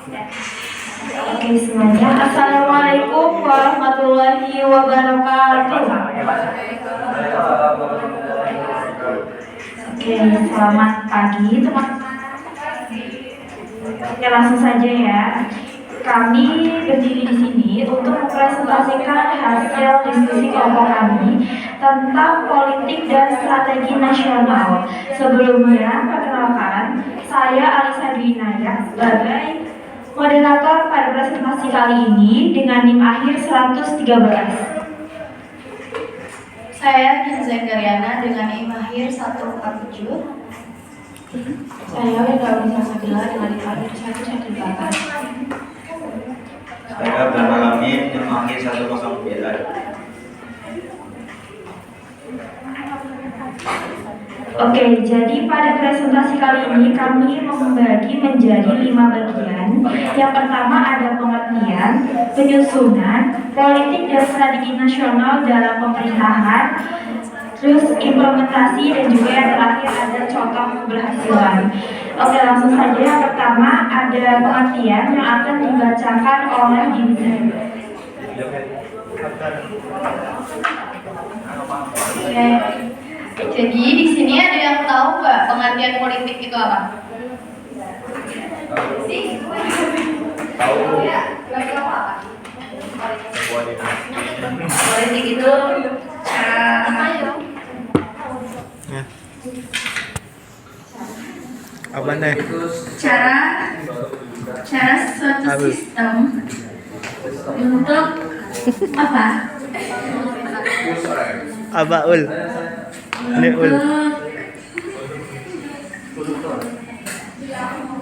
Oke semuanya, Assalamualaikum warahmatullahi wabarakatuh. Oke, selamat pagi teman-teman. Oke, langsung saja ya. Kami berdiri di sini untuk mempresentasikan hasil diskusi kelompok kami tentang politik dan strategi nasional. Sebelumnya, perkenalkan, saya Alisa Dwinaya sebagai moderator pada presentasi kali ini dengan NIM akhir 113. Saya Ginza Karyana dengan NIM akhir 147. Saya Wenda Unisa Sabila dengan NIM akhir 118. Saya Bernama Lamin NIM akhir 109. Oke, jadi pada presentasi kali ini kami membagi menjadi 5 bagian. Yang pertama ada pengertian, penyusunan, politik dan strategi nasional dalam pemerintahan, terus implementasi, dan juga yang terakhir ada contoh keberhasilan. Oke, langsung saja. Yang pertama ada pengertian yang akan dibacakan oleh Ginza. Oke. Jadi di sini ada yang tahu nggak pengertian politik itu apa? Tahu. Ya, apa? Politik itu apa nih? cara suatu sistem untuk apa? Apa ul? Ini ul.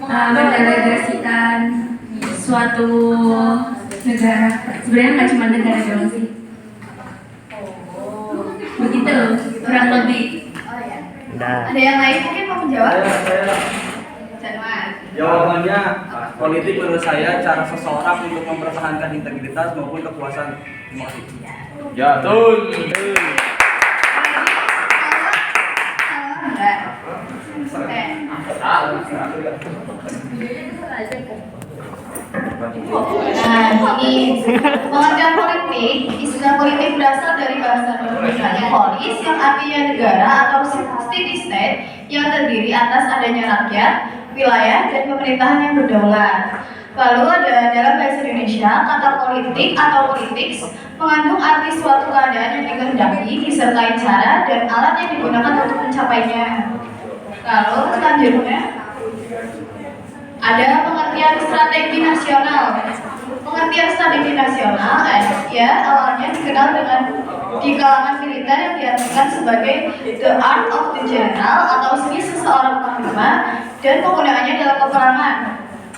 Mendelegasikan suatu negara. Sebenarnya nggak cuma negara doang sih. Begitu, kurang lebih. Nah. Ada yang lain mungkin mau menjawab? Januar. Jawabannya, politik menurut saya cara seseorang untuk mempertahankan integritas maupun kekuasaan demokrasi. Ya, betul. Enggak. Oke. Nah, ini pengertian politik. Istilah politik berasal dari bahasa Indonesia polis, yang artinya negara atau city state yang terdiri atas adanya rakyat, wilayah, dan pemerintahan yang berdaulat. Lalu ada dalam bahasa Indonesia, kata politik atau politics mengandung arti suatu keadaan yang dikehendaki disertai cara dan alat yang digunakan untuk mencapainya. Lalu selanjutnya ada pengertian strategi nasional. Pengertian strategi nasional ya awalnya dikenal dengan di kalangan militer yang diartikan sebagai the art of the general atau seni seseorang panglima dan penggunaannya dalam peperangan.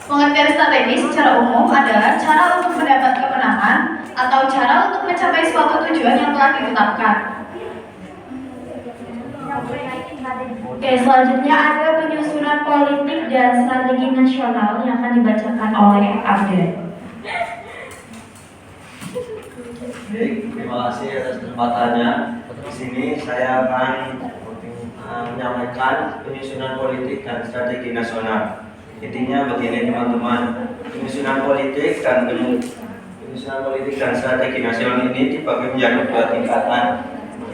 Pengertian strategi secara umum adalah cara untuk mendapat kemenangan atau cara untuk mencapai suatu tujuan yang telah ditetapkan. Oke, selanjutnya ada penyusunan politik dan strategi nasional yang akan dibacakan oleh Abdel. Terima kasih atas kesempatannya. Di sini saya akan menyampaikan penyusunan politik dan strategi nasional. Intinya begini teman-teman, penyusunan politik dan strategi nasional ini dibagi menjadi 2 tingkatan.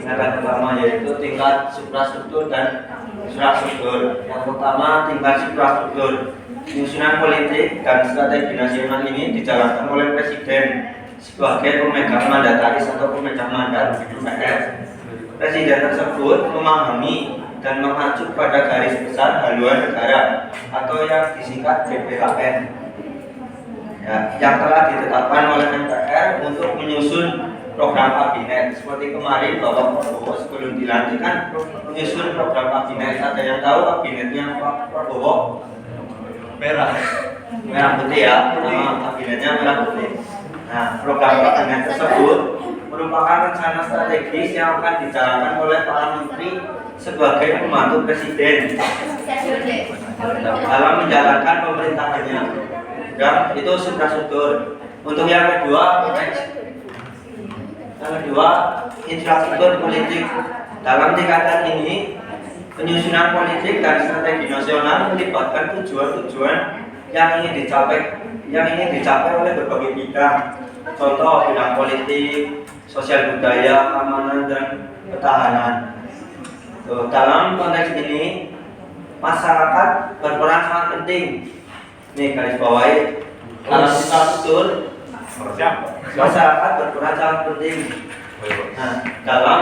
Tingkatan pertama yaitu tingkat suprastruktur dan infrastruktur. Yang pertama tingkat suprastruktur. Penyusunan politik dan strategi nasional ini dijalankan oleh Presiden sebagai pemegang mandataris atau pemegang mandat DPR. Presiden tersebut memahami dan mengacu pada garis besar haluan negara atau yang disingkat GBHN ya, yang telah ditetapkan oleh MPR untuk menyusun program kabinet. Seperti kemarin Bapak Prabowo sebelum dilantik kan menyusun program kabinet. Ada yang tahu kabinetnya Pak Prabowo? Merah putih ya, kabinetnya merah putih. Nah, program kabinet tersebut merupakan rencana strategis yang akan dijalankan oleh para menteri sebagai pembantu presiden dalam menjalankan pemerintahannya. Ya, itu infrastruktur. Untuk yang kedua, infrastruktur politik. Dalam tingkatan ini, penyusunan politik dan strategi nasional melibatkan tujuan-tujuan yang ingin dicapai oleh berbagai bidang. Contoh bidang politik, sosial budaya, keamanan dan pertahanan. Dalam konteks ini masyarakat berperan sangat penting. Nih garis bawahi, dalam infrastruktur masyarakat berperan sangat penting. Nah, dalam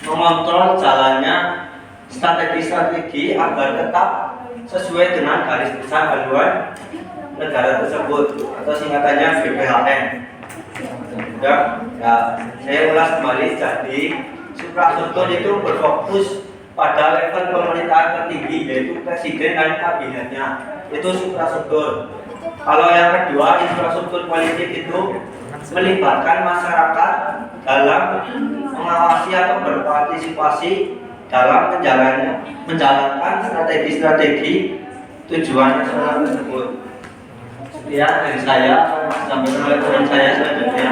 mengontrol jalannya strategi-strategi agar tetap sesuai dengan garis besar haluan negara tersebut atau singkatannya BPHN. Ya, saya ulas kembali. Jadi infrastruktur itu berfokus pada level pemerintahan tertinggi, yaitu presiden dan kabinetnya. Itu infrastruktur. Kalau yang kedua, infrastruktur politik itu melibatkan masyarakat dalam mengawasi atau berpartisipasi dalam menjalankan strategi-strategi tujuan nasional tersebut. Ya, dari saya sampai oleh teman saya selanjutnya.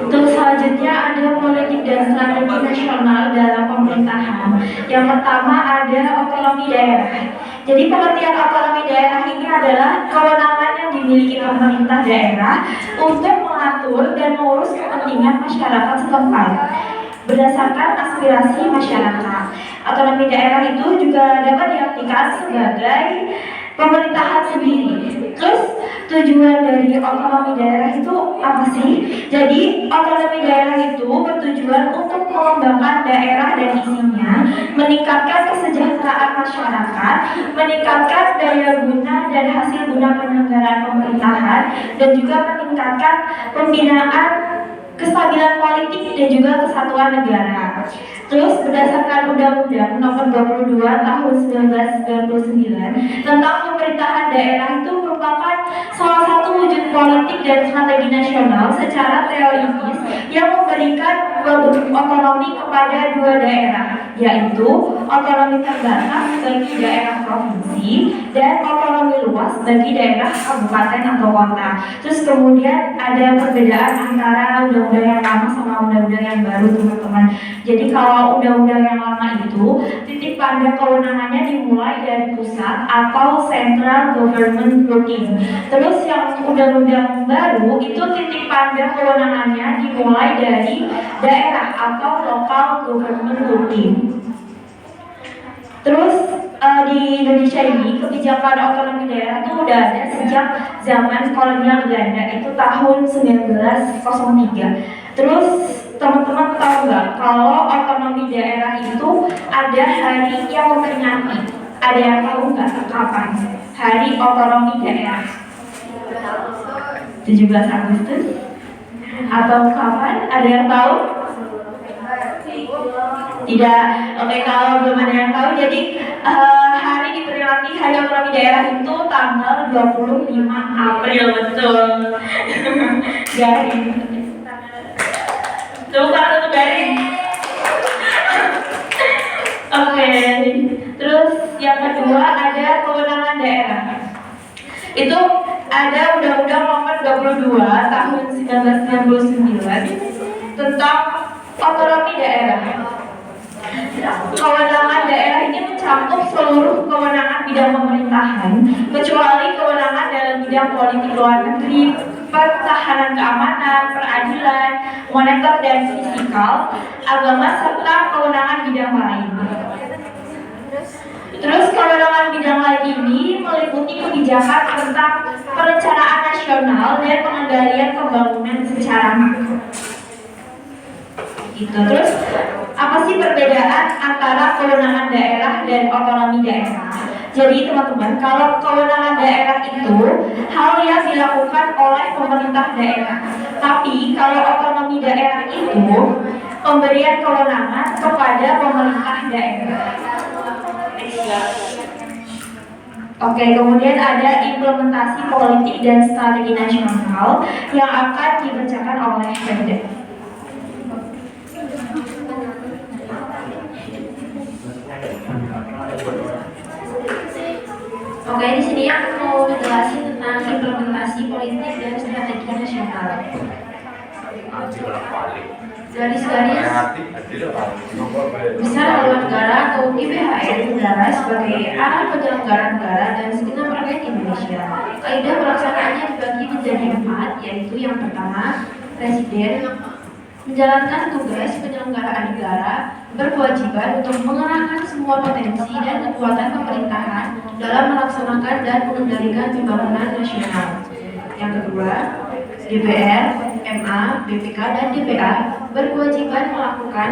Untuk selanjutnya ada politik dan strategi nasional dalam pemerintahan. Yang pertama ada otonomi daerah. Jadi pengertian otonomi daerah ini adalah kewenangan yang dimiliki pemerintah daerah untuk mengatur dan mengurus kepentingan masyarakat setempat berdasarkan aspirasi masyarakat. Otonomi daerah itu juga dapat diartikan sebagai pemerintahan sendiri. Terus tujuan dari otonomi daerah itu apa sih? Jadi otonomi daerah itu bertujuan untuk mengembangkan daerah dan isinya, meningkatkan kesejahteraan masyarakat, meningkatkan daya guna dan hasil guna penyelenggaraan pemerintahan, dan juga meningkatkan pembinaan kestabilan politik dan juga kesatuan negara. Terus berdasarkan Undang-Undang Nomor 22 Tahun 1999 tentang pemerintahan daerah itu merupakan salah satu wujud politik dan strategi nasional secara teoritis yang memberikan otonomi kepada dua daerah, yaitu otonomi terbatas bagi daerah provinsi dan otonomi luas bagi daerah kabupaten atau kota. Terus kemudian ada perbedaan antara undang-undang yang lama sama undang-undang yang baru, teman-teman. Jadi kalau undang-undang yang lama itu titik pandang kewenangannya dimulai dari pusat atau central government working. Terus yang undang-undang baru itu titik pandang kewenangannya dimulai dari daerah atau local government working. Terus di Indonesia ini kebijakan otonomi daerah itu udah ada sejak zaman kolonial Belanda, itu tahun 1903. Terus teman-teman tahu nggak kalau otonomi daerah itu ada hari yang memperingati? Ada yang tahu nggak kapan hari otonomi daerah? 17 Agustus? Atau kapan? Ada yang tahu? Tidak. Oke, kalau belum ada yang tahu, jadi hari diperingati hari otonomi daerah itu tanggal 25 April, betul. Garing. Coba tutup garing. Oke. Terus yang kedua ada kewenangan daerah. Itu ada Undang-Undang Nomor 22 Tahun 1999 tentang otonomi daerah. Kewenangan daerah ini mencakup seluruh kewenangan bidang pemerintahan, kecuali kewenangan dalam bidang politik luar negeri, pertahanan keamanan, peradilan, moneter dan fiskal, agama, serta kewenangan bidang lain. Terus kewenangan bidang lain ini meliputi kebijakan tentang perencanaan nasional dan pengendalian pembangunan secara makro. Gitu. Terus apa sih perbedaan antara kewenangan daerah dan otonomi daerah? Jadi teman-teman, kalau kewenangan daerah itu hal yang dilakukan oleh pemerintah daerah. Tapi kalau otonomi daerah itu pemberian kewenangan kepada pemerintah daerah. Oke, kemudian ada implementasi politik dan strategi nasional yang akan dibacakan oleh Pemda. Oke, di sini aku mau jelasin tentang implementasi politik dan strategi nasional. garis-garis besar haluan negara atau GBHN negara sebagai arah penyelenggara negara dan segenap rakyat Indonesia. Kaidah pelaksanaannya dibagi menjadi 4, yaitu yang pertama, Presiden menjalankan tugas penyelenggaraan negara berkewajiban untuk mengerahkan semua potensi dan kekuatan pemerintahan dalam melaksanakan dan mengendalikan pembangunan nasional. Yang kedua, DPR, MA, BPK, dan DPA berkewajiban melakukan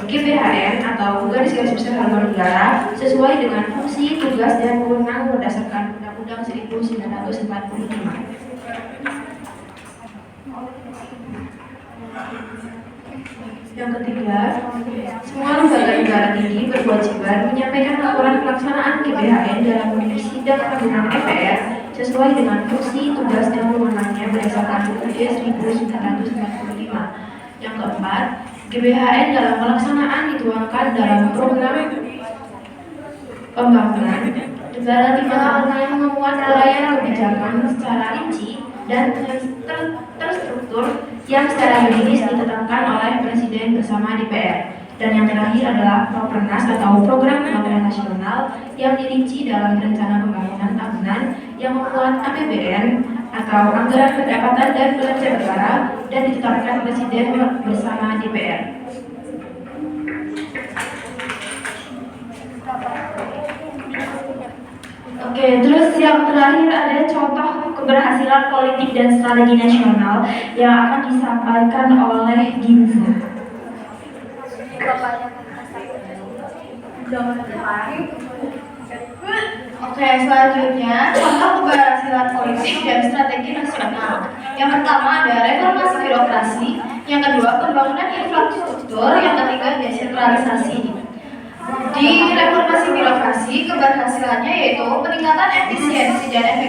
GBHN atau garis-garis besar haluan negara sesuai dengan fungsi, tugas, dan wewenang berdasarkan Undang-Undang 1945. Yang ketiga, semua lembaga negara ini berkewajiban menyampaikan laporan pelaksanaan GBHN dalam sidang tahunan MPR sesuai dengan fungsi, tugas, dan wewenangnya berdasarkan UUD 1945. Yang keempat, GBHN dalam pelaksanaan dituangkan dalam program pembangunan negara 5 tahunan yang memuat uraian kebijakan secara rinci dan terstruktur yang secara yuridis ditetapkan oleh Presiden bersama DPR. Dan yang terakhir adalah Propernas atau Program Pembangunan Nasional yang dirinci dalam Rencana Pembangunan Tahunan yang memuat APBN atau Anggaran Pendapatan dan Belanja Negara dan ditetapkan Presiden bersama DPR. Oke, terus yang terakhir ada contoh keberhasilan politik dan strategi nasional yang akan disampaikan oleh Ginza. Oke, selanjutnya contoh keberhasilan politik dan strategi nasional. Yang pertama ada reformasi birokrasi, yang kedua pembangunan infrastruktur, yang ketiga desentralisasi. Di reformasi birokrasi, keberhasilannya yaitu peningkatan efisiensi dan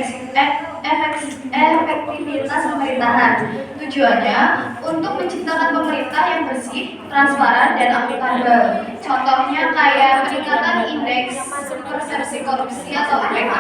efektivitas pemerintahan. Tujuannya untuk menciptakan pemerintah yang bersih, transparan, dan akuntabel. Contohnya kayak peningkatan indeks persepsi korupsi atau IPK.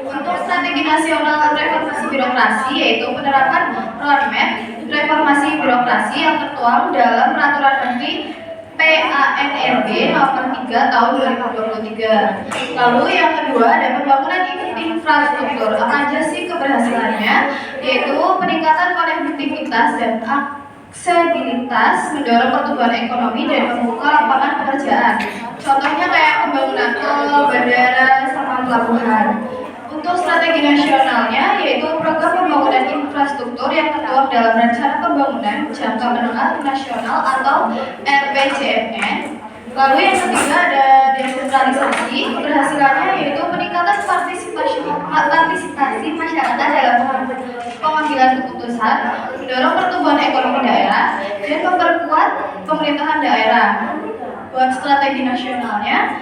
Untuk strategi nasional reformasi birokrasi yaitu penerapan roadmap reformasi birokrasi yang tertuang dalam Peraturan Menteri PANRB nomor 3 tahun 2023. Lalu yang kedua ada pembangunan infrastruktur. Apa aja sih keberhasilannya? Yaitu peningkatan konektivitas dan aksesibilitas, mendorong pertumbuhan ekonomi dan membuka lapangan pekerjaan. Contohnya kayak pembangunan tol, bandara, sama pelabuhan. Untuk strategi nasionalnya yaitu program pembangunan infrastruktur yang tertuang dalam Rencana Pembangunan Jangka Menengah Nasional atau RPJMN. Lalu yang ketiga ada desentralisasi. Keberhasilannya yaitu peningkatan partisipasi masyarakat dalam pengambilan keputusan, mendorong pertumbuhan ekonomi daerah, dan memperkuat pemerintahan daerah. Buat strategi nasionalnya,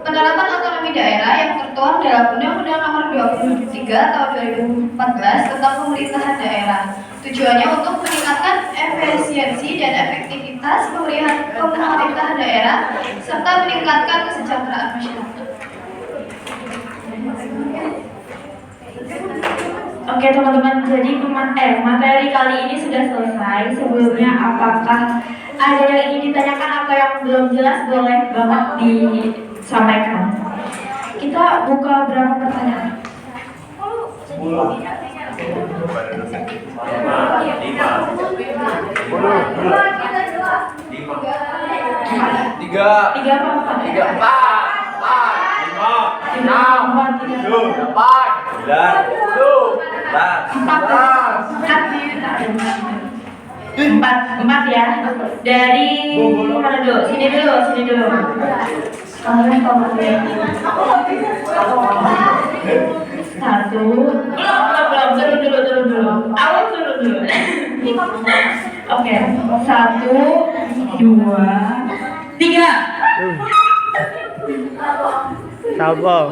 penerapan otonomi daerah yang tertuang dalam Undang-Undang Nomor 23 Tahun 2014 tentang Pemerintahan Daerah. Tujuannya untuk meningkatkan efisiensi dan efektivitas pemerintahan daerah serta meningkatkan kesejahteraan masyarakat. Oke teman-teman, jadi materi kali ini sudah selesai. Sebelumnya apakah ada yang ingin ditanyakan atau yang belum jelas boleh banget disampaikan. Kita buka berapa pertanyaan? 4 ya. Dari mana dulu? Sini dulu. Kalian satu. Belum. Turun dulu. Awal turun dulu. Oke. 1, 2, 3. Sabar.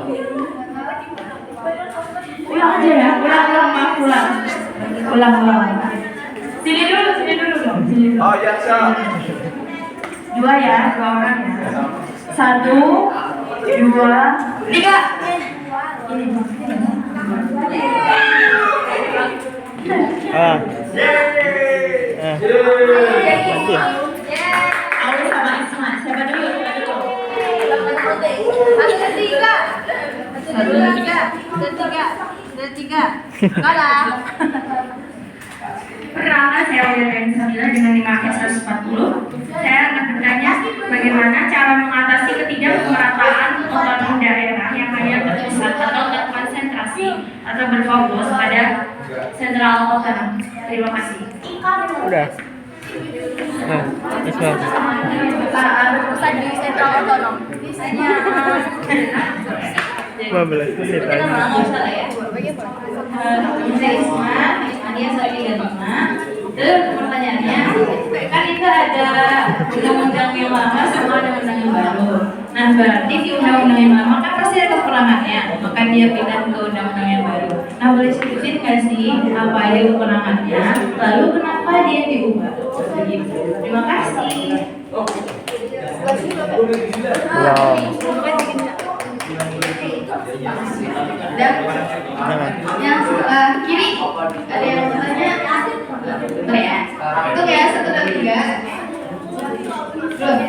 Ulang aja ya. Ulang. Sini dulu dong. Oh ya, Syah. 2 ya, 2 orang ya. 1, 2, 3. Ini. Nanti. tiga. Kalah. Perkenalkan, saya William Sabila dengan 5 140. Saya akan bertanya bagaimana cara mengatasi ketidakmerataan otonomi daerah yang hanya terpusat atau terkonsentrasi atau berfokus pada sentral otonom. Terima kasih. Udah. Nah, Ismail. Berpusat di sentral otonom. Misalnya 15 menit lagi. Saya Isma, Ismania 135. Terus pertanyaannya, kan itu ada undang-undang yang lama sama undang-undang yang baru. Nah, berarti di undang-undang yang lama kan pasti ada kekurangannya, maka dia pindah ke undang-undang yang baru. Nah, boleh sebutin nggak sih apa aja kekurangannya? Lalu kenapa dia diubah? Begitu. Terima kasih. Dan yang sebelah kiri ada yang bertanya, boleh ya? Itu ya 1, 2, 3. Belum.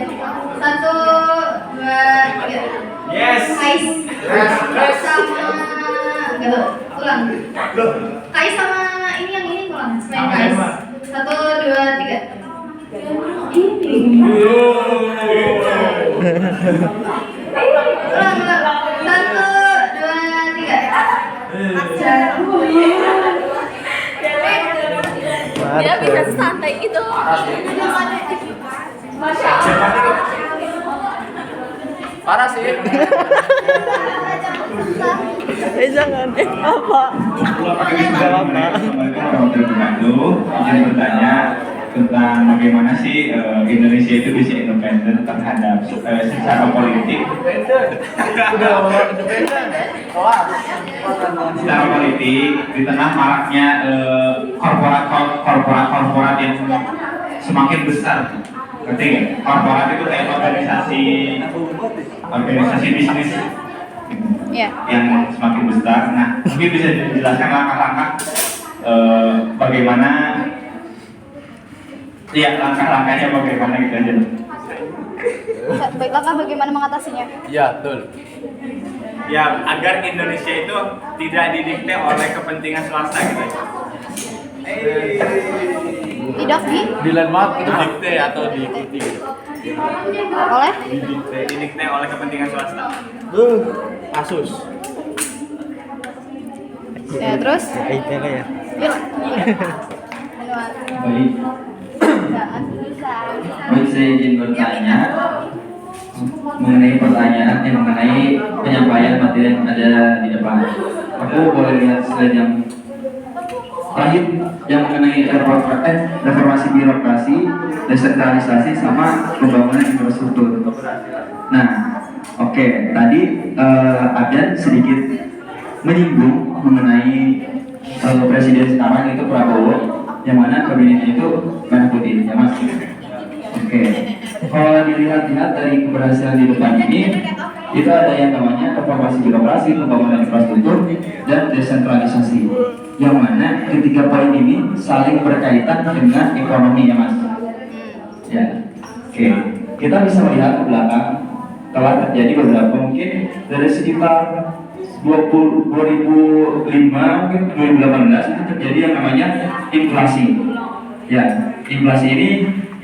1, 2, 3. Yes. Kais sama enggak tahu. Ulang. Kais sama ini yang ini ulang. Selain Kais. 1, 2, 3. Ini. Ulang. 1, 2, 3. Dia bisa santai gitu. Parah sih. Jangan. Apa? Orang terbantu ingin bertanya tentang bagaimana sih Indonesia itu bisa independen terhadap secara politik. Secara politik di tengah maraknya korporat yang semakin besar. Ngerti nggak? Korporat itu kayak organisasi bisnis yang semakin besar. Nah, mungkin bisa dijelaskan langkah-langkah bagaimana, ya langkah-langkahnya bagaimana gitu aja. Baik, langkah bagaimana mengatasinya? Ya, betul. Ya, agar Indonesia itu tidak didikte oleh kepentingan swasta gitu. Tidak Dilemmat itu dikte atau diikuti gitu. oleh Didikte oleh kepentingan swasta. Asus. ya terus ITL ya. yuk Baik, baik saya izin bertanya mengenai pertanyaan yang mengenai penyampaian materi yang ada di depan. Aku boleh lihat slide yang terakhir yang mengenai reformasi birokrasi, desentralisasi sama pembangunan infrastruktur. Nah, oke, tadi ada sedikit menyinggung mengenai presiden sekarang itu Prabowo, yang mana kabinetnya itu merah putih, ya Mas. Oke, kalau dilihat-lihat dari keberhasilan di depan ini, itu ada yang namanya reformasi birokrasi, pembangunan infrastruktur, dan desentralisasi. Yang mana ketiga poin ini saling berkaitan dengan ekonomi, ya Mas. Ya, oke. Kita bisa melihat ke belakang telah terjadi beberapa, mungkin dari sekitar 2005 mungkin 2018 itu terjadi yang namanya inflasi. Ya, inflasi ini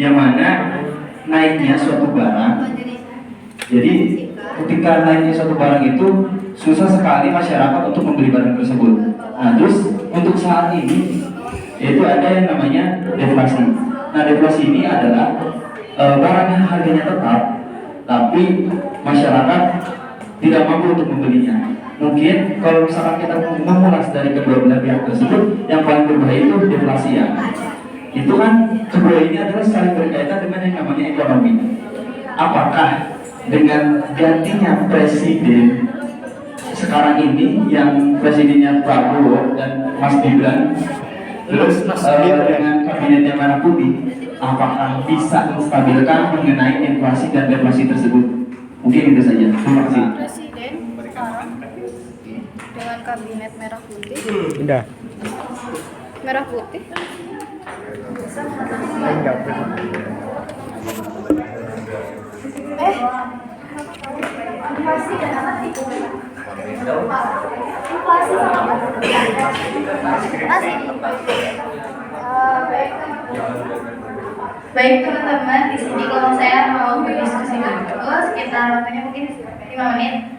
yang mana naiknya suatu barang. Jadi ketika naiknya suatu barang itu susah sekali masyarakat untuk membeli barang tersebut. Nah, terus untuk saat ini yaitu ada yang namanya deflasi. Nah, deflasi ini adalah barang yang harganya tetap, tapi masyarakat tidak mampu untuk membelinya. Mungkin kalau misalkan kita mengulas dari kedua belah pihak tersebut, yang paling berbahaya itu deflasi ya. Itu kan kedua ini adalah saling berkaitan dengan yang namanya ekonomi. Apakah dengan gantinya presiden sekarang ini yang presidennya Prabowo dan Mas Gibran, terus dengan kabinetnya merah putih, apakah bisa menstabilkan mengenai inflasi dan deflasi tersebut? Mungkin itu saja. Terima kasih. presiden sekarang dengan kabinet merah putih Udah. merah putih Enggak pernah. pasti Baik teman-teman, di sini kalau saya mau berdiskusi dulu sekitar waktunya mungkin 5 menit.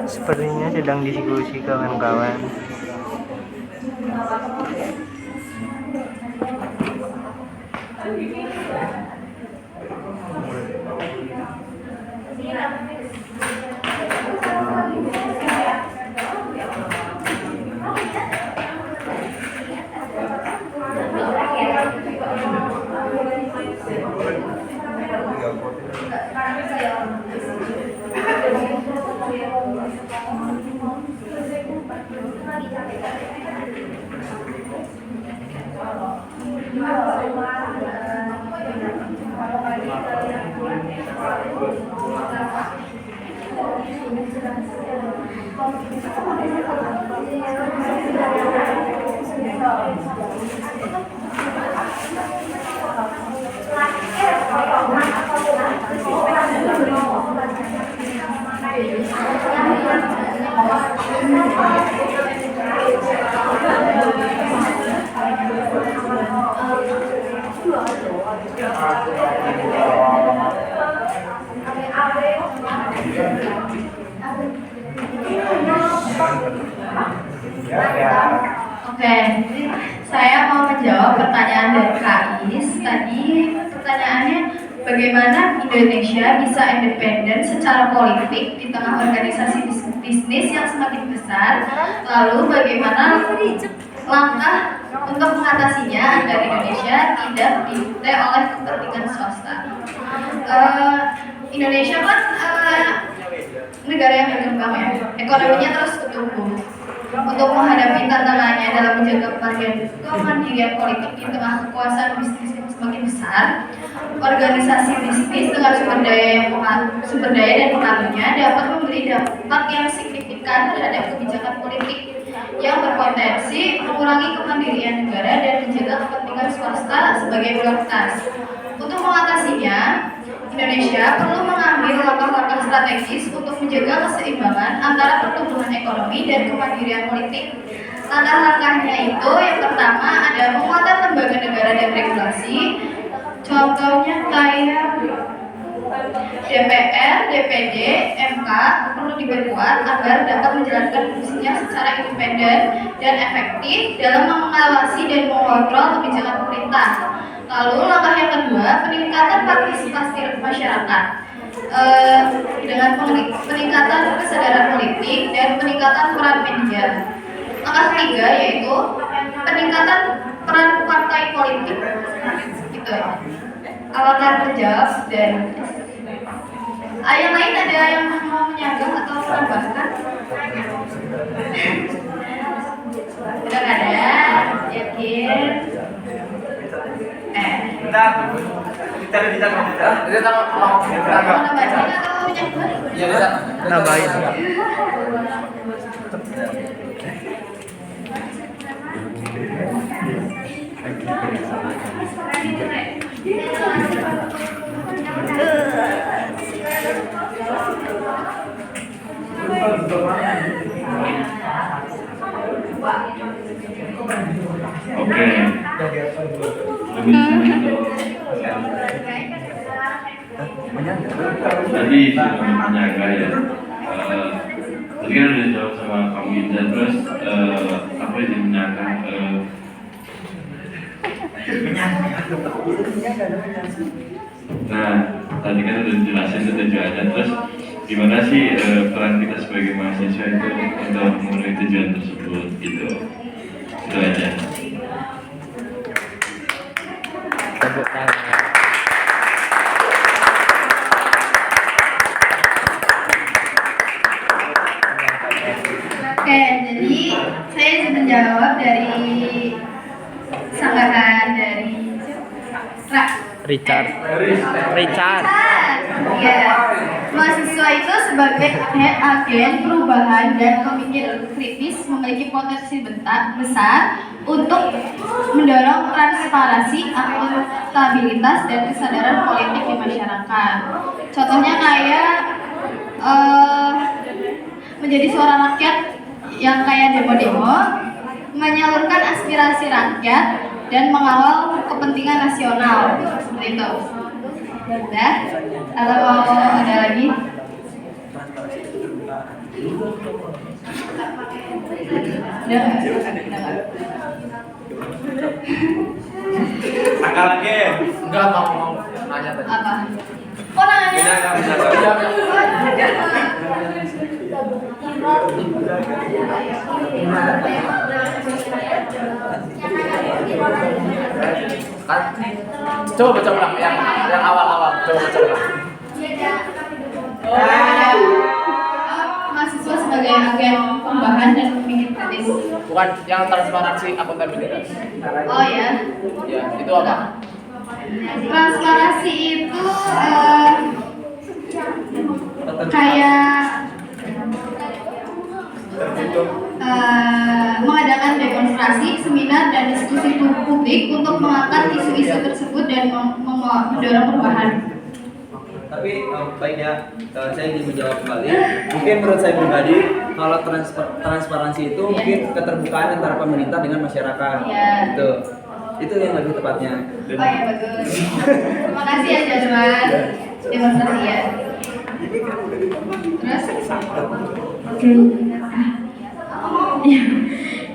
Sepertinya sedang diskusi kawan-kawan. Oke, saya mau menjawab pertanyaan dari Kais. Tadi pertanyaannya, bagaimana Indonesia bisa independen secara politik di tengah organisasi bisnis yang semakin besar? Lalu bagaimana langkah untuk mengatasinya agar Indonesia tidak didikte oleh kepentingan swasta? Indonesia kan negara yang berkembang ya, ekonominya terus bertumbuh. Untuk menghadapi tantangannya dalam menjaga kemandirian politik di tengah kekuasaan bisnis yang semakin besar, organisasi bisnis dengan sumber daya dan pengaruhnya dapat memberi dampak yang signifikan terhadap kebijakan politik yang berpotensi mengurangi kemandirian negara dan menjaga kepentingan swasta sebagai prioritas. Untuk mengatasinya, Indonesia perlu mengambil langkah-langkah strategis untuk menjaga keseimbangan antara pertumbuhan ekonomi dan kemandirian politik. Langkah-langkahnya itu yang pertama ada penguatan lembaga negara dan regulasi. Contohnya kayak DPR, DPD, MK perlu diperkuat agar dapat menjalankan fungsinya secara independen dan efektif dalam mengawasi dan mengontrol kebijakan pemerintah. Lalu langkah yang kedua, peningkatan partisipasi masyarakat dengan peningkatan kesadaran politik dan peningkatan peran media. Langkah ketiga yaitu peningkatan peran partai politik. Gitu ya. Apakah terjawab? Dan yang lain ada yang mau menyanggah atau menambahkan? Sudah ada, yakin? Kita bisa Nambahin. Oke. Lebih untuk tadi sudah menyangka ya. Tadi kan udah jawab sama Kang Winda, terus aku jadi menyangka nah, tadi kan udah dijelasin tujuannya, terus gimana sih peran kita sebagai mahasiswa itu untuk memenuhi tujuan tersebut gitu. Itu aja. Tepuk tangan. Oke, jadi saya ingin menjawab dari sanggahan dari Richard. Richard. Ya, mahasiswa itu sebagai agen perubahan dan pemikir kritis memiliki potensi besar untuk mendorong transparansi, akuntabilitas, dan kesadaran politik di masyarakat. Contohnya kayak menjadi suara rakyat yang kayak demo-demo, menyalurkan aspirasi rakyat, dan mengawal kepentingan nasional. Seperti itu. Udah? Atau mau ada lagi? Udah nggak? Angka lagi. Enggak mau nanya tadi. Apa? Oh nanya? Coba baca ulang yang awal-awal. Coba baca ulang. Mahasiswa sebagai agen perubahan dan pemikir kritis. Bukan yang transparansi akuntabilitas. Oh ya. Ya, itu apa? Transparansi itu kayak mengadakan demonstrasi, seminar, dan diskusi publik untuk mengangkat isu-isu tersebut dan mendorong perubahan. Tapi baiknya saya ingin menjawab kembali. Mungkin menurut saya pribadi, kalau transparansi itu mungkin keterbukaan antara pemerintah dengan masyarakat. Iya. Itu yang lebih tepatnya. Oh ya bagus. Terima kasih ya Jadwan. Demonstrasi ya. Terus? Oke. Ya.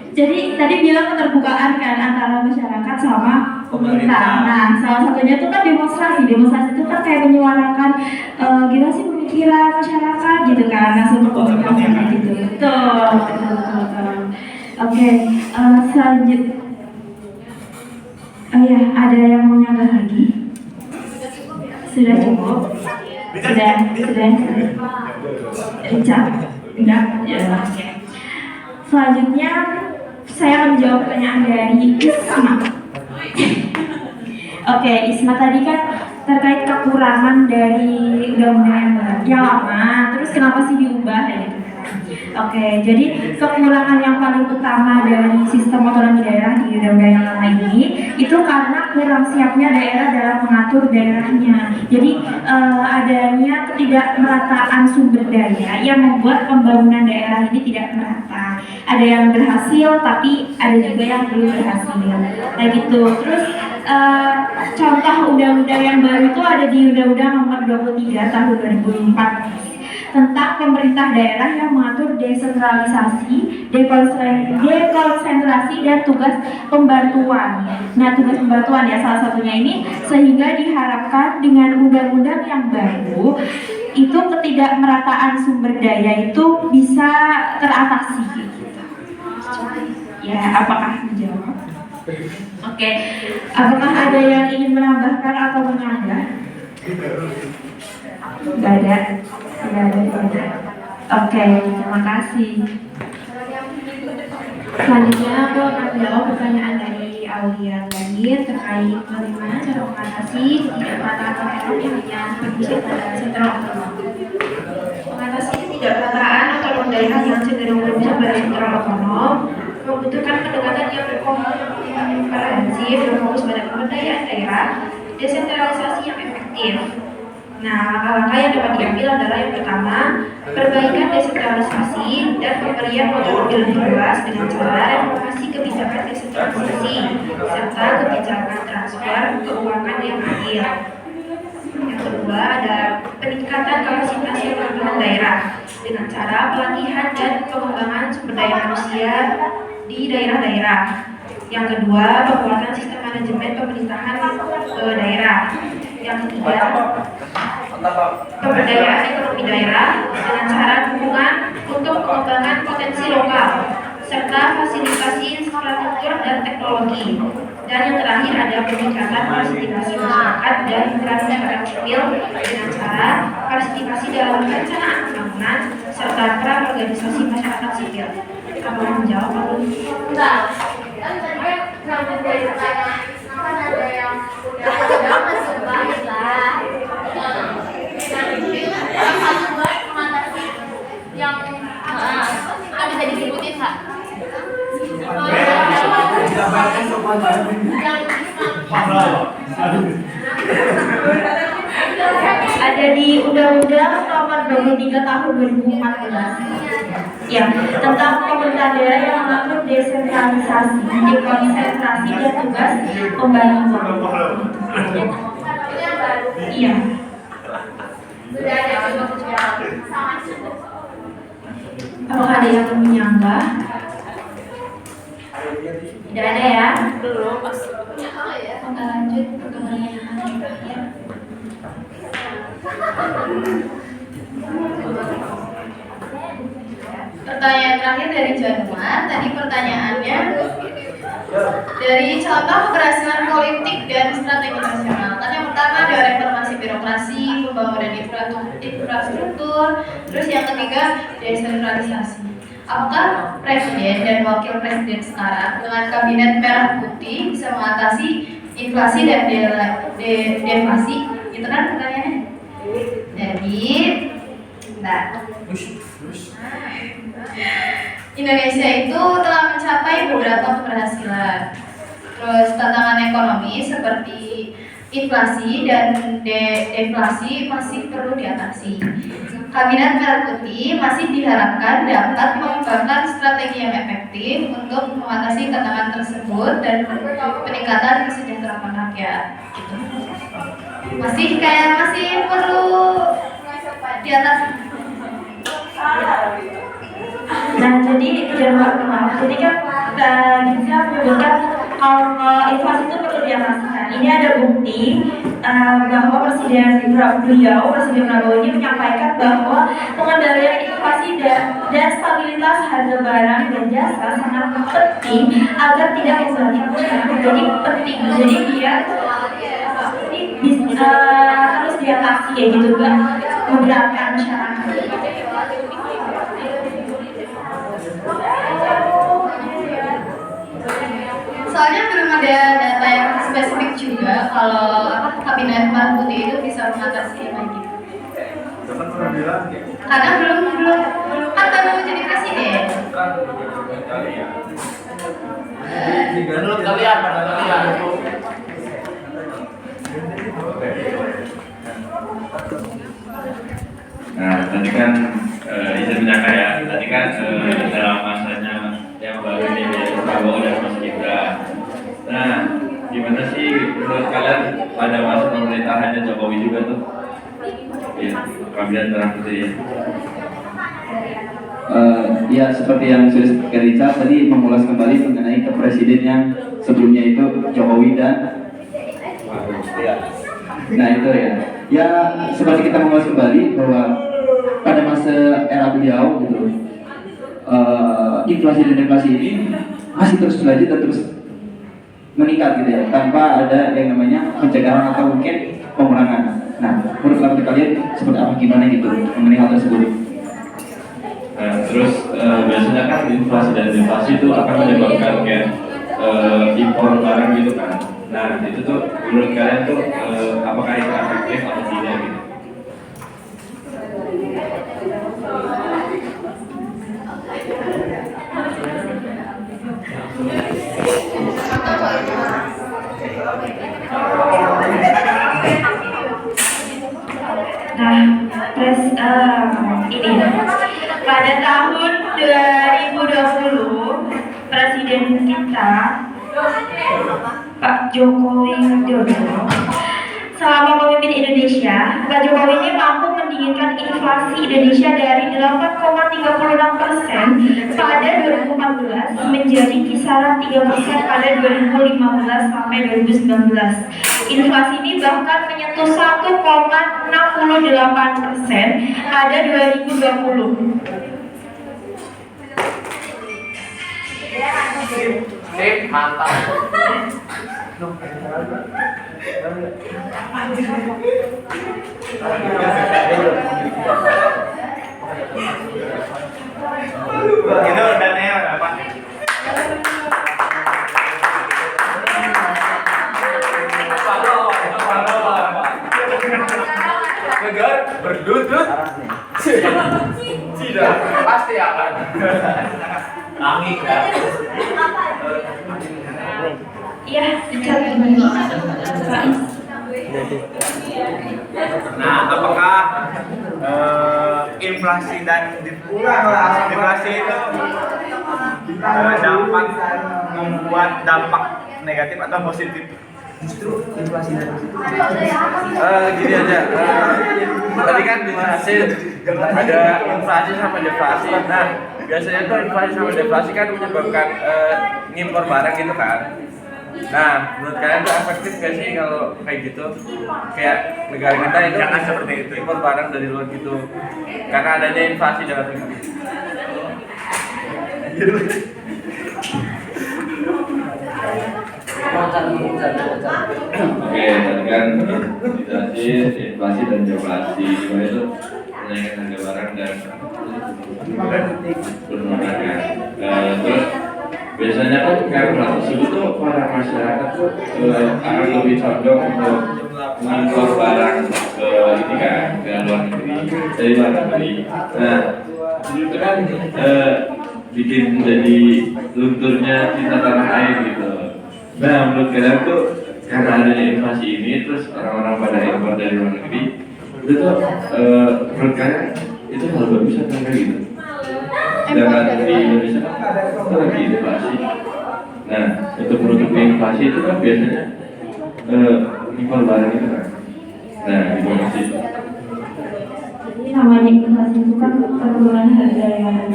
Jadi tadi bilang keterbukaan kan antara masyarakat sama pemerintah. Nah, salah satunya itu kan demonstrasi. Demonstrasi itu kan kayak menyuarakan gimana sih pemikiran masyarakat gitu kan, langsung ke pemerintah gitu. Betul. Oke, selanjutnya. Oh ya, ada yang mau nyambah lagi? Sudah cukup? Sudah. Richard? Enggak? Ya, oke. Selanjutnya, saya akan menjawab pertanyaan dari Isma. Oke, Isma tadi kan terkait kekurangan dari undang-undang yang lama, terus kenapa sih diubah ya gitu. Oke, jadi kekurangan yang paling utama dari sistem otonomi daerah di undang-undang yang lama ini itu karena kurang siapnya daerah dalam mengatur daerahnya. Jadi adanya ketidakmerataan sumber daya yang membuat pembangunan daerah ini tidak merata. Ada yang berhasil, tapi ada juga yang belum berhasil. Nah gitu. Terus contoh undang-undang yang baru itu ada di Undang-Undang Nomor 23 Tahun 2004 tentang pemerintah daerah yang mengatur desentralisasi, dekonsentrasi, dan tugas pembantuan. Nah, tugas pembantuan ya salah satunya ini, sehingga diharapkan dengan undang-undang yang baru itu ketidakmerataan sumber daya itu bisa teratasi. Ya, apakah menjawab? Oke, apakah ada yang ingin menambahkan atau menambah? Tidak ada. Oke, terima kasih. Selanjutnya aku akan menjawab pertanyaan dari Aulia tadi terkait bagaimana cara mengatasi ketidakmerataan otonom yang hanya berpusat pada sentra otonom. Mengatasi ketidakmerataan otonom daerah yang cenderung berpusat pada sentra otonom membutuhkan pendekatan yang komprehensif berfokus pada pemberdayaan daerah, desentralisasi yang efektif. Nah, langkah-langkah yang dapat diambil adalah yang pertama, perbaikan desentralisasi dan pemberian kontrol lebih luas dengan cara reformasi kebijakan desentralisasi serta kebijakan transfer keuangan yang adil. Yang kedua ada peningkatan kapasitas pemerintahan daerah dengan cara pelatihan dan pengembangan sumber daya manusia di daerah-daerah. Yang kedua, penguatan sistem manajemen pemerintahan daerah. Yang ketiga, pemberdayaan ekonomi daerah dengan cara dukungan untuk pengembangan potensi lokal serta fasilitasi infrastruktur dan teknologi. Dan yang terakhir ada peningkatan partisipasi masyarakat dan peran masyarakat sipil dengan cara partisipasi dalam perencanaan pembangunan serta peran organisasi masyarakat sipil. Kamu mau menjawab apa? Enggak. Kan tadi rambut dari pertanyaan kan ada yang udah masuk baik lah. Yang satu baik mengatasi yang ada bisa disebutin nggak? Ada di Undang-Undang Nomor 23 Tahun 2014 ya, tentang pemerintahan daerah yang mengatur desentralisasi, dekonsentrasi dan tugas pembangunan. Iya. Apakah ada yang menyanggah? Tidak ada ya? Belum. Kita lanjut ke pertanyaan yang terakhir. Pertanyaan terakhir dari Januar. Tadi pertanyaannya dari contoh keberhasilan politik dan strategi nasional. Kan yang pertama ada reformasi birokrasi, pembangunan infrastruktur, terus yang ketiga desentralisasi. Apakah presiden dan wakil presiden sekarang dengan kabinet merah putih bisa mengatasi inflasi dan deflasi? Itu kan pertanyaannya. Jadi, nah, Indonesia itu telah mencapai beberapa keberhasilan. Terus tantangan ekonomi seperti inflasi dan deflasi masih perlu diatasi. Kabinet Merah Putih masih diharapkan dapat mengembangkan strategi yang efektif untuk mengatasi tantangan tersebut dan peningkatan kesejahteraan rakyat. Gitu. Masih perlu diatasi. Nah, jadi Januar kemarin, jadi kan kita menyebutkan inflasi itu perlu diatasi. Ini ada bukti bahwa Presiden Prabowo ini menyampaikan bahwa pengendalian inflasi dan stabilitas harga barang dan jasa sangat penting agar tidak memberatkan masyarakat. Jadi penting. Jadi dia harus diatasi ya gitu, nggak memberatkan masyarakat. Soalnya belum ada data yang spesifik juga kalau kabinet Merah Putih itu bisa mengatasi hal gitu. Karena belum kan baru jadi presiden. Belum kalian. Nah, tadi kan izin menyangka ya, tadi kan dalam masanya yang baru ini Pak Prabowo dan Mas Gibran. Nah, gimana sih menurut kalian pada masa pemerintahannya Jokowi juga tuh? Ya, kabinet Merah Putih ya. Ya, seperti yang sudah disebutkan Richard tadi, mengulas kembali mengenai ke presiden yang sebelumnya itu Jokowi dan nah itu ya. Ya, seperti kita mengulas kembali bahwa pada masa era beliau gitu, inflasi dan deflasi ini masih terus berlanjut dan terus meningkat gitu ya, tanpa ada yang namanya pencegahan atau mungkin pengurangan. Nah, menurut kalian seperti apa, gimana gitu mengenai hal tersebut? Nah, terus biasanya kan inflasi dan deflasi itu akan menyebabkan kayak impor barang gitu kan. Nah, itu tuh menurut kalian tuh apakah itu efektif atau tidak gitu? Nah, ini pada tahun 2020 Presiden kita Pak Jokowi Widodo selama memimpin Indonesia, Pak Jokowi ini mampu mendinginkan inflasi Indonesia dari 8,36% pada 2014 menjadi kisaran 3% pada 2015 sampai 2019. Inflasi ini bahkan menyentuh 1,68% pada 2020. Sip, mantap. Itu dananya berapa? Negar berdudut. Tidak, pasti akan. Nangis kan? Iya, dicat gimana? Nah, apakah inflasi dan inflasi itu dapat membuat dampak negatif atau positif? Justru inflasi dan Gini aja. Tadi kan dijelasin ada inflasi sama deflasi. Nah, biasanya tuh inflasi sama deflasi kan menyebabkan ngimpor barang gitu kan. Nah, menurut kalian tuh efektif gak sih kalau kayak gitu? Kayak negara kita itu jangan seperti itu, impor barang dari luar gitu. Karena adanya inflasi dalam negeri. Oke, tadi kan inflasi dan deflasi itu kenaikan harga barang dan permodalan. Terus biasanya kan karena tersebut tuh para masyarakat tuh akan lebih condong untuk mengimpor barang ke ini kan ke luar negeri dari luar negeri. Nah itu kan bikin jadi lunturnya cinta tanah air gitu. Nah menurut kalian tuh karena adanya inflasi ini terus orang-orang pada impor dari luar negeri itu tuh menurut kalian itu hal bagus atau enggak gitu? Sedangkan di Indonesia kan lagi inflasi. Nah untuk menutupi inflasi itu kan biasanya impor barang itu kan. Nah gimana sih? Jadi namanya inflasi itu kan penurunan harga yang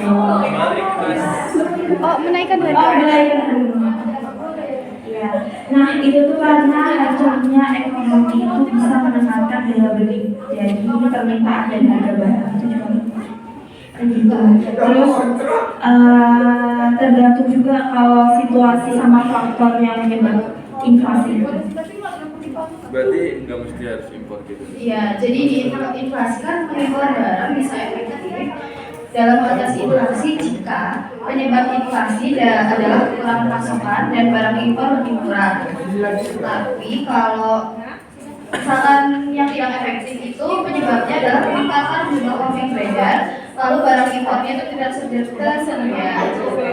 Oh, menaikkan Oh, harga. menaikkan harga. Iya. Nah, itu tuh karena hancurnya ekonomi itu bisa menekankan daya beli. Jadi permintaan dan harga barang itu juga gitu. Terus tergantung juga kalau situasi sama faktor yang menyebabkan inflasi itu. Berarti nggak mesti harus impor gitu. Iya, jadi di inflasi kan mengimpor barang bisa efektif dalam batas inflasi jika penyebab inflasi adalah kurang pasokan dan barang impor lebih murah. Tapi kalau misalkan yang tidak efektif itu penyebabnya adalah peningkatan jumlah uang yang beredar, lalu barang impornya itu tidak tersedia.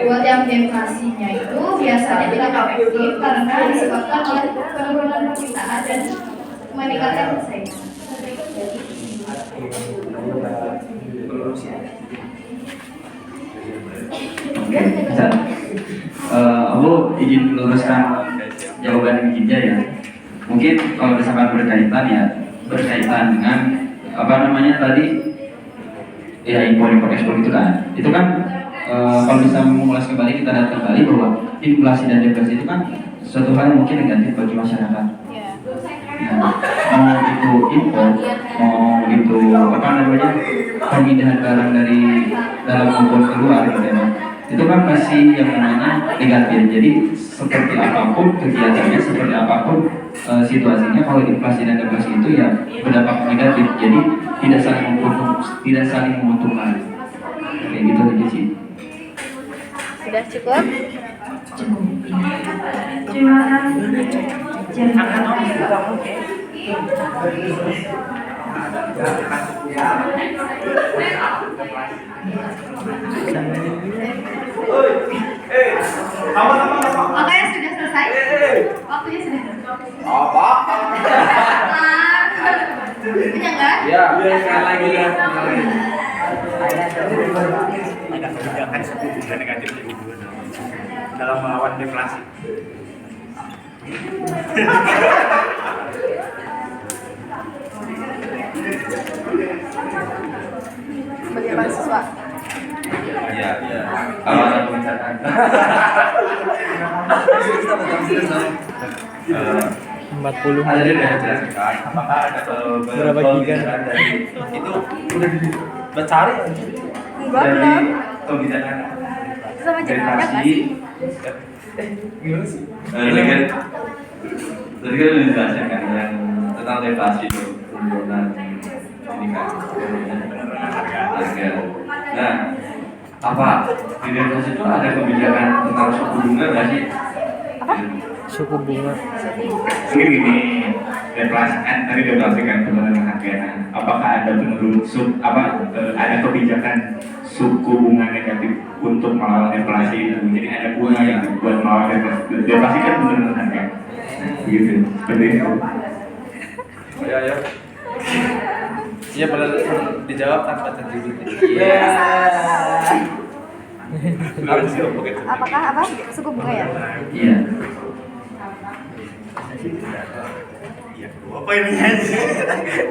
Buat yang deflasinya itu biasanya tidak efektif karena disebabkan oleh penurunan permintaan dan meningkatkan persaingan. Oke, bisa. Aku izin meluruskan jawaban Ginja ya. Mungkin kalau misalkan berkaitan dengan apa namanya tadi ya impor ekspor itu kan kalau bisa mengulas kembali kita lihat kembali bahwa inflasi dan deflasi itu kan suatu hal yang mungkin negatif bagi masyarakat. Nah, mau itu impor, mau itu apa namanya pemindahan barang dari dalam maupun keluar gitu ya. Itu kan masih yang namanya negatif. Jadi seperti apapun kegiatannya, seperti apapun situasinya, kalau inflasi dan deflasi itu ya berdampak negatif. Jadi tidak saling menguntungkan. Kayak gitu aja sih. Sudah cukup? Terima kasih. Jangan Oke, sudah selesai. Waktunya sudah. Apa? Punya nggak? Ya, sekali lagi. menghilangkan suku bunga negatif TB2 dalam melawan deflasi. Sebagai mahasiswa. Iya, iya. Kalau ada pembicaraan. Ada dia yang jelaskan apakah ada berapa giga dari itu udah dicari Enggak, dari belum. kebijakan Itu sama jenaka nggak deflasi. sih? Gimana sih? Tadi kan udah dijelasin kan yang tentang deflasi itu penurunan ini kan harga. Nah, apa di deflasi itu ada kebijakan tentang suku bunga nggak sih? Suku bunga. Gini, deflasi kan tadi deflasi kan penurunan harga. Nah, apakah ada ada kebijakan suku bunga negatif untuk melawan deflasi itu? Jadi ada bunga yang buat melawan deflasi. Deflasi kan penurunan harga. Begitu, seperti itu. Ya. Iya, padahal dijawab tanpa terjadi. Iya. Apakah apa? Suku bunga ya? Iya. Apa ini aja?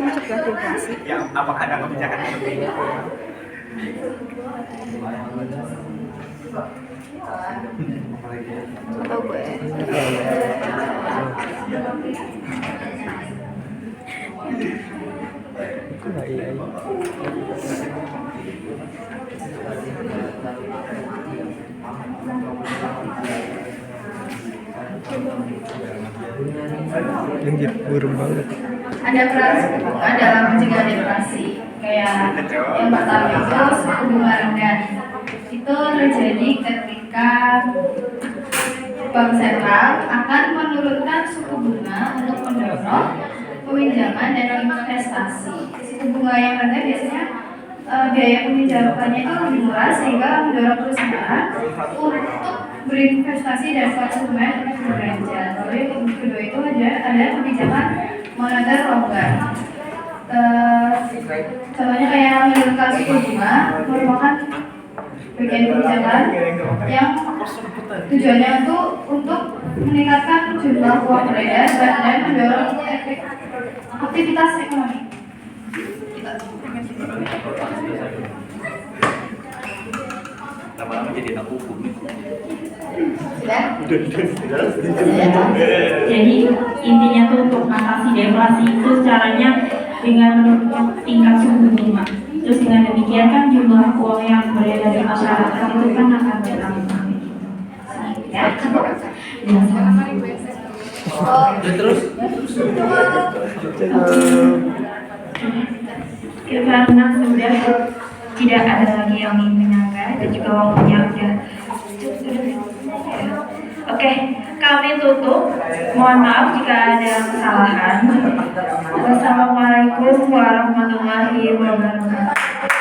Mencegah deflasi. Ya, apakah ada kebijakan seperti ini? Tahu gue. Anjir, burung banget. Ada peran suku bunga dalam mencegah deflasi. Kayak yang pertama itu suku bunga rendah. Itu terjadi ketika Bank Sentral akan menurunkan suku bunga untuk mendorong peminjaman dan investasi. Suku bunga yang rendah biasanya biaya peminjamannya itu lebih murah sehingga mendorong perusahaan untuk berinvestasi dan konsumen untuk berbelanja. Lalu yang kedua itu ada kebijakan moneter longgar. Contohnya kayak menurunkan suku bunga merupakan bagian kebijakan yang tujuannya untuk meningkatkan jumlah uang beredar dan mendorong aktivitas ekonomi. Lama-lama jadi anak hukum. Sudah? Jadi intinya tuh untuk mengatasi deflasi itu caranya dengan menurunkan tingkat suku bunga. Terus dengan demikian kan jumlah uang yang beredar di masyarakat itu kan akan bertambah. Ya, Terus karena sudah tidak ada lagi yang ingin menyangka dan juga waktunya sudah. Oke, kami tutup. Mohon maaf jika ada kesalahan. Wassalamualaikum warahmatullahi wabarakatuh.